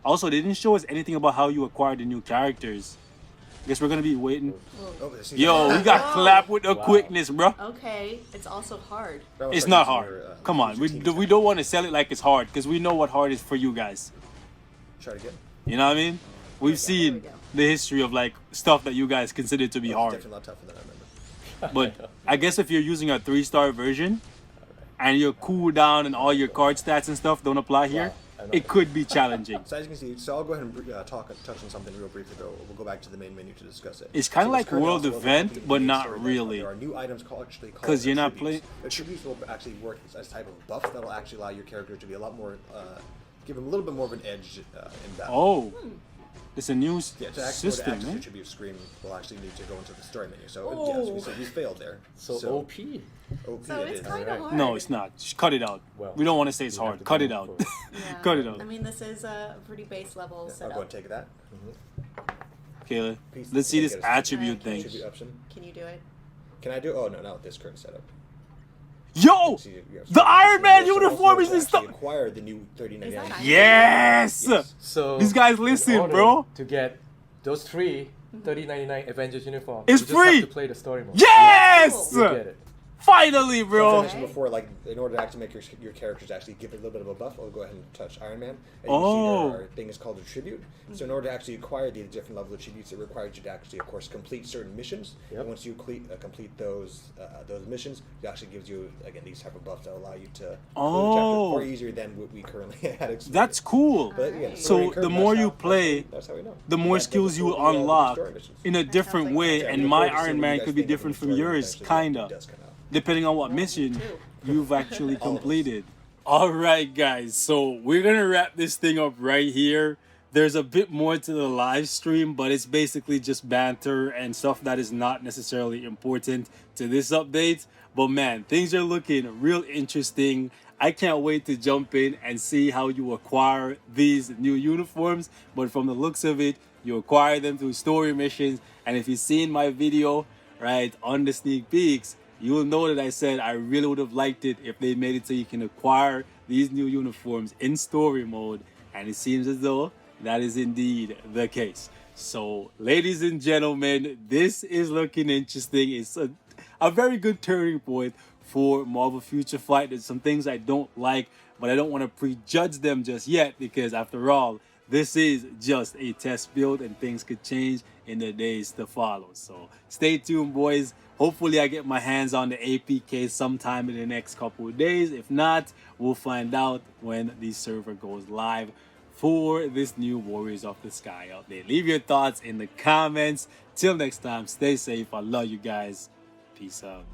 Also, they didn't show us anything about how you acquire the new characters. Guess we're gonna be waiting. Oh, this is- Yo, we got Wow. clapped with the Wow. quickness, bro. Okay, it's also hard. That was It's like not using hard. your, Come on, use we your team we tab. don't want to sell it like it's hard because we know what hard is for you guys. Try to get. You know what I mean? We've There seen we go. the history of like stuff that you guys consider to be It's hard. definitely a lot tougher than I remember. But I guess if you're using a 3-star version and your cooldown and all your card stats and stuff don't apply here, it could be challenging. So as you can see, so I'll go ahead and touch on something real briefly. We'll go back to the main menu to discuss it. It's kinda So like this currently World also Event, opens up but the main not story. really. There are new items actually called 'Cause you're not attributes. Attributes will actually work as a type of buff that will actually allow your character to be a lot more, give him a little bit more of an edge in battle. Oh, it's a new Yeah, to system, access the man. attribute screen, we'll actually need to go into the story menu. So Oh. yeah, as we said, we failed there. So OP. OP So it it's is. kind of Alright. hard. No, it's not. Just cut it out. Well, We don't want to say it's you have hard. to Cut go it out. for it. Yeah. Cut it out. I mean, this is a pretty base level Yeah, I'll go setup. and take that. Okay, Please, let's see can this get us- attribute Okay. thing. Attribute option. Can you do it? Can I do? Oh no, not with this current setup. Yo, See, you have- the Iron Man so uniform also is to this actually stuff. Acquire the new 3099. Is that Iron Man? Yes. Yes. So These guys in listen, order bro. To get those 30.99 Avengers uniform, It's you just free! have to play the story mode. Yes. You get it. Finally, So I bro. mentioned before, like in order to actually make your characters actually give it a little bit of a buff, I'll go ahead and touch Iron Man. And Oh. you see there are things called attribute. So in order to actually acquire these different level attributes, it requires you to actually, of course, complete certain missions. Yep. And once you complete those missions, it actually gives you again these type of buffs that allow you to Oh. the chapter far easier than what we currently had. Experienced. That's cool. But again, So story the curve, more that's you how- play, that's how we know. the more That skills does you what will we, unlock story missions. in a different like way, fun. and Yeah, my look forward to Iron seeing what Man you guys could be think of the different from story when it yours, actually kinda, does come out. depending on what Well, mission too. you've actually All of us. completed. All right, guys. So we're gonna wrap this thing up right here. There's a bit more to the live stream, but it's basically just banter and stuff that is not necessarily important to this update. But man, things are looking real interesting. I can't wait to jump in and see how you acquire these new uniforms. But from the looks of it, you acquire them through story missions. And if you've seen my video, right, on the sneak peeks, you will know that I said I really would have liked it if they made it so you can acquire these new uniforms in story mode. And it seems as though that is indeed the case. So, ladies and gentlemen, this is looking interesting. It's a very good turning point for Marvel Future Fight. There's some things I don't like, but I don't want to prejudge them just yet because after all, this is just a test build and things could change in the days to follow. So stay tuned, boys. Hopefully I get my hands on the APK sometime in the next couple of days. If not, we'll find out when the server goes live for this new Warriors of the Sky update. Leave your thoughts in the comments. Till next time, stay safe. I love you guys. Peace out.